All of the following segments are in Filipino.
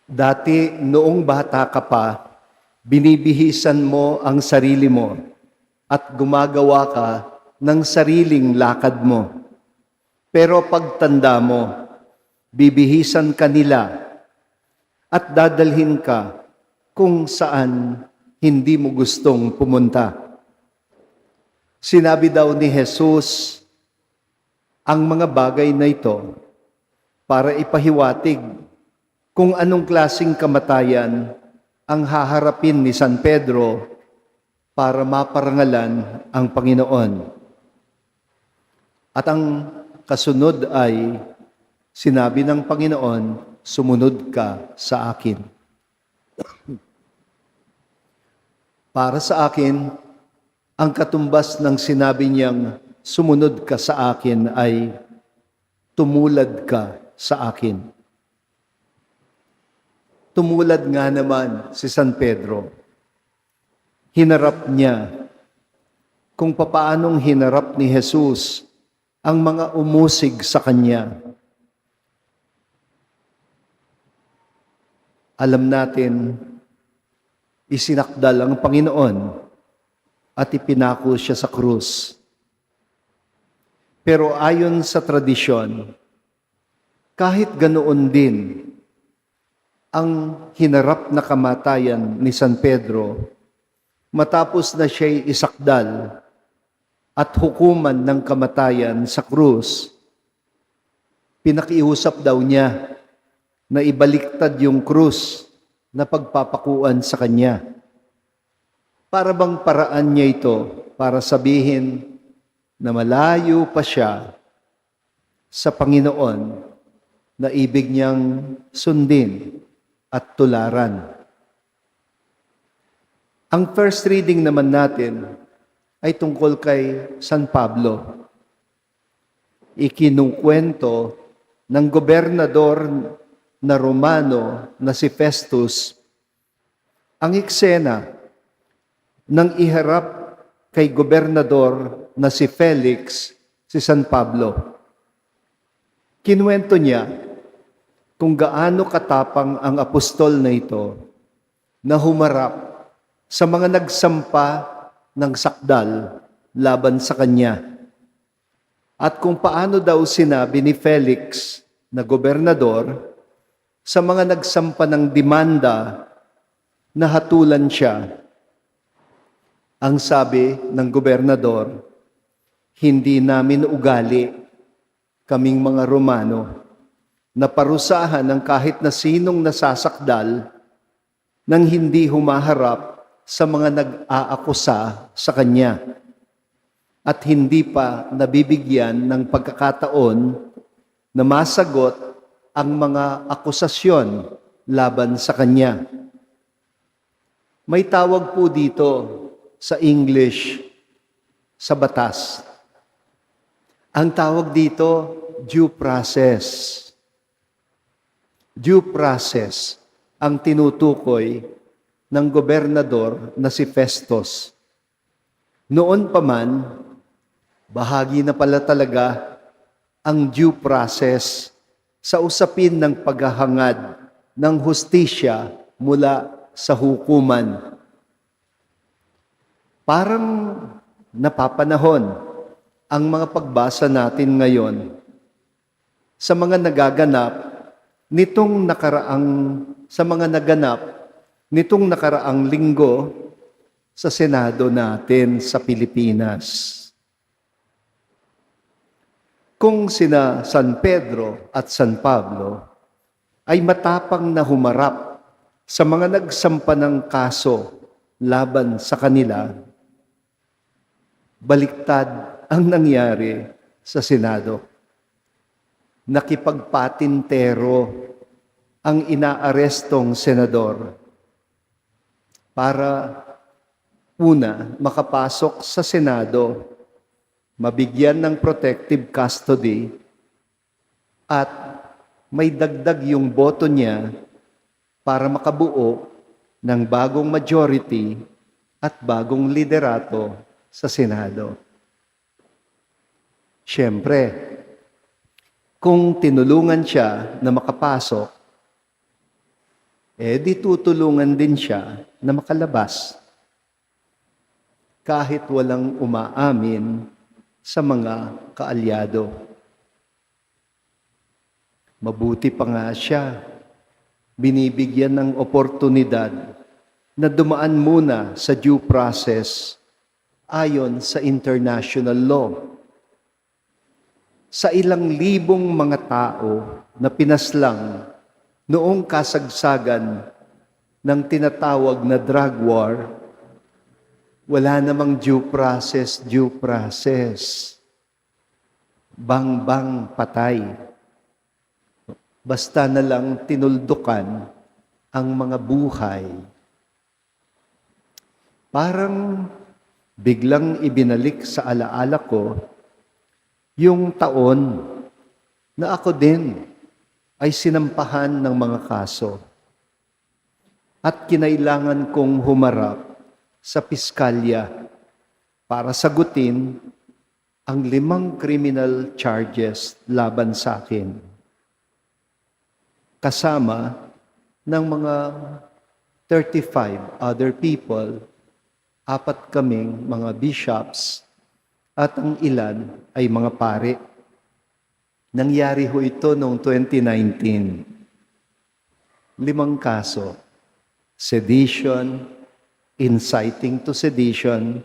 Dati, noong bata ka pa, binibihisan mo ang sarili mo at gumagawa ka ng sariling lakad mo. Pero pagtanda mo, bibihisan ka nila at dadalhin ka kung saan hindi mo gustong pumunta. Sinabi daw ni Jesus ang mga bagay na ito para ipahiwatig kung anong klaseng kamatayan ang haharapin ni San Pedro para maparangalan ang Panginoon. At ang kasunod ay sinabi ng Panginoon, sumunod ka sa akin. Para sa akin, ang katumbas ng sinabi niyang sumunod ka sa akin ay tumulad ka sa akin. Tumulad nga naman si San Pedro. Hinarap niya kung papaanong hinarap ni Jesus ang mga umusig sa kanya. Alam natin, isinakdal ang Panginoon at ipinako siya sa krus. Pero ayon sa tradisyon, kahit ganoon din, ang hinarap na kamatayan ni San Pedro, matapos na siya'y isakdal at hukuman ng kamatayan sa krus, pinakiusap daw niya na ibaliktad yung krus na pagpapakuan sa kanya. Para bang paraan niya ito para sabihin na malayo pa siya sa Panginoon na ibig niyang sundin at tularan. Ang first reading naman natin ay tungkol kay San Pablo. Ikinukwento ng gobernador na Romano na si Festus ang eksena ng iharap kay gobernador na si Felix si San Pablo. Kinuwento niya kung gaano katapang ang apostol na ito na humarap sa mga nagsampa ng sakdal laban sa kanya. At kung paano daw sinabi ni Felix na gobernador sa mga nagsampa ng demanda na hatulan siya. Ang sabi ng gobernador, hindi namin ugali kaming mga Romano na parusahan ng kahit na sinong nasasakdal nang hindi humaharap sa mga nag-aakusa sa kanya at hindi pa nabibigyan ng pagkakataon na masagot ang mga akusasyon laban sa kanya. May tawag po dito sa English, sa batas. Ang tawag dito, due process. Due process ang tinutukoy ng gobernador na si Festus. Noon pa man, bahagi na pala talaga ang due process sa usapin ng paghahangad ng hustisya mula sa hukuman. Parang napapanahon ang mga pagbasa natin ngayon sa mga nagaganap nitong nakaraang linggo sa Senado natin sa Pilipinas. Kung sina San Pedro at San Pablo ay matapang na humarap sa mga nagsampa ng kaso laban sa kanila, baliktad ang nangyari sa Senado. Nakipagpatintero ang inaarestong senador para una, makapasok sa Senado, mabigyan ng protective custody at may dagdag yung boto niya para makabuo ng bagong majority at bagong liderato sa Senado. Siyempre, kung tinulungan siya na makapasok, di tutulungan din siya na makalabas kahit walang umaamin sa mga kaalyado. Mabuti pa nga siya, binibigyan ng oportunidad na dumaan muna sa due process ayon sa international law. Sa ilang libong mga tao na pinaslang noong kasagsagan ng tinatawag na drug war, wala namang due process. Bang-bang patay. Basta na lang tinuldukan ang mga buhay. Parang biglang ibinalik sa alaala ko yung taon na ako din ay sinampahan ng mga kaso at kinailangan kong humarap sa piskalya para sagutin ang 5 criminal charges laban sa akin. Kasama ng mga 35 other people, 4 kaming mga bishops, at ang ilan ay mga pare. Nangyari ho ito noong 2019. 5 kaso: sedition, inciting to sedition,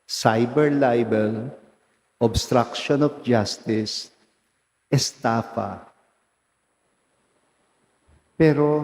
cyber libel, obstruction of justice, estafa. Pero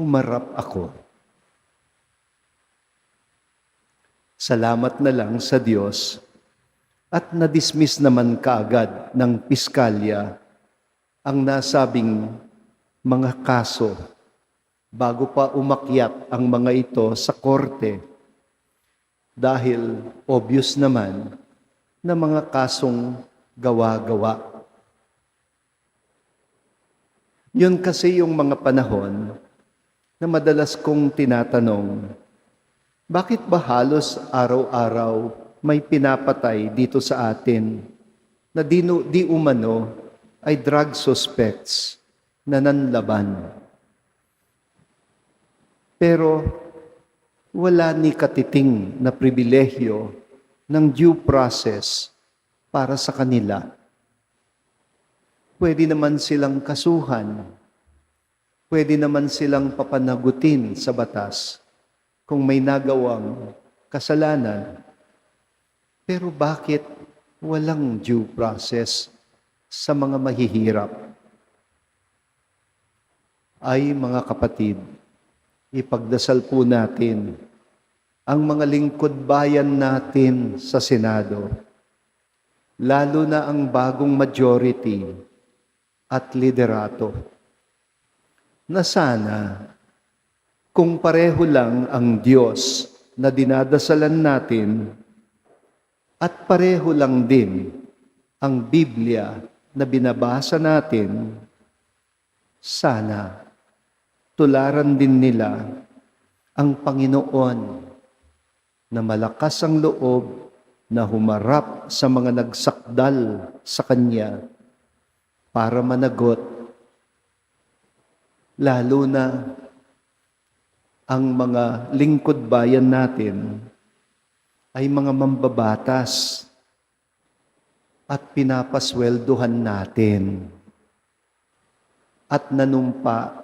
humarap ako. Salamat na lang sa Diyos at na-dismiss naman kaagad ng piskalya ang nasabing mga kaso bago pa umakyat ang mga ito sa korte dahil obvious naman na mga kasong gawa-gawa. Yun kasi yung mga panahon na madalas kong tinatanong, bakit ba halos araw-araw may pinapatay dito sa atin na di umano ay drug suspects na nanlaban? Pero wala ni katiting na pribilehyo ng due process para sa kanila. Pwede naman silang kasuhan. Pwede naman silang papanagutin sa batas kung may nagawang kasalanan. Pero bakit walang due process sa mga mahihirap? Ay mga kapatid, ipagdasal po natin ang mga lingkod bayan natin sa Senado, lalo na ang bagong majority at liderato, na sana kung pareho lang ang Diyos na dinadasalan natin at pareho lang din ang Biblia na binabasa natin, sana tularan din nila ang Panginoon na malakas ang loob na humarap sa mga nagsakdal sa Kanya para managot, lalo na ang mga lingkod bayan natin ay mga mambabatas at pinapasweldohan natin at nanumpa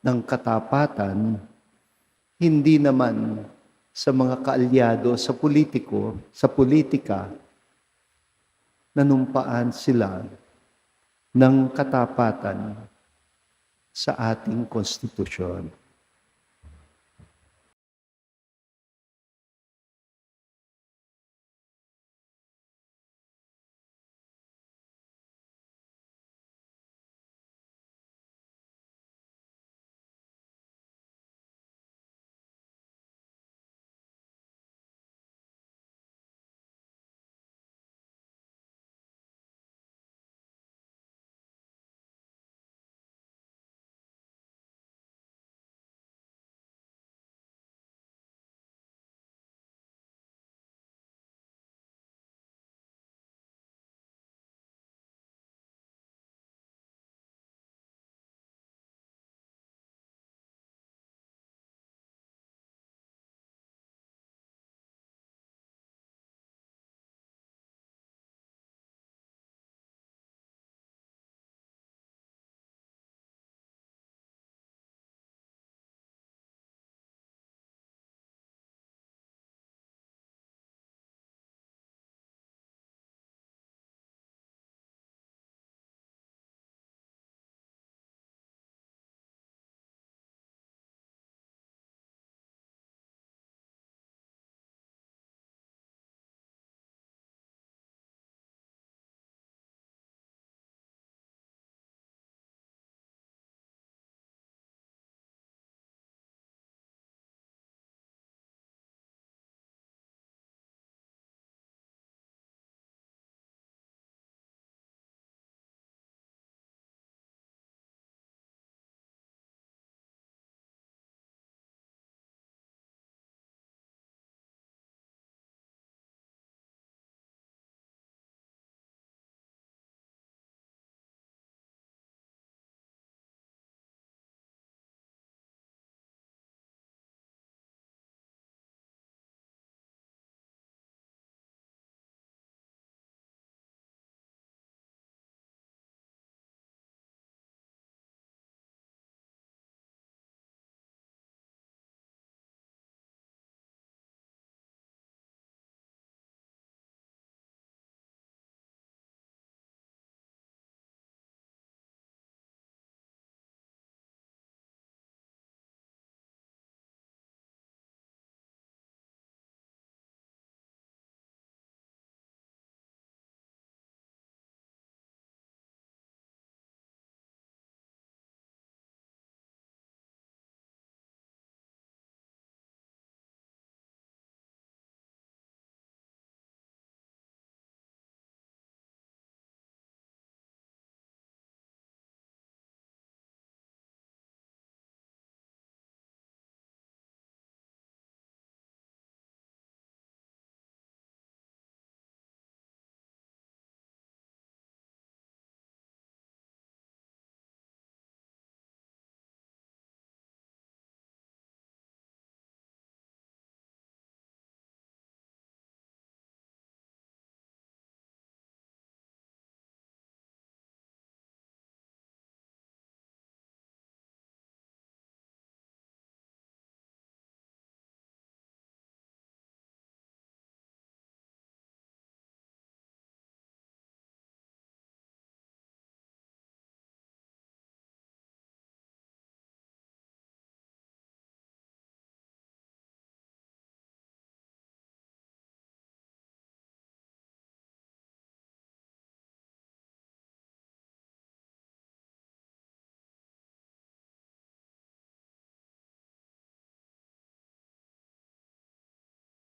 ng katapatan, hindi naman sa mga kaalyado sa politika, nanumpaan sila ng katapatan sa ating konstitusyon.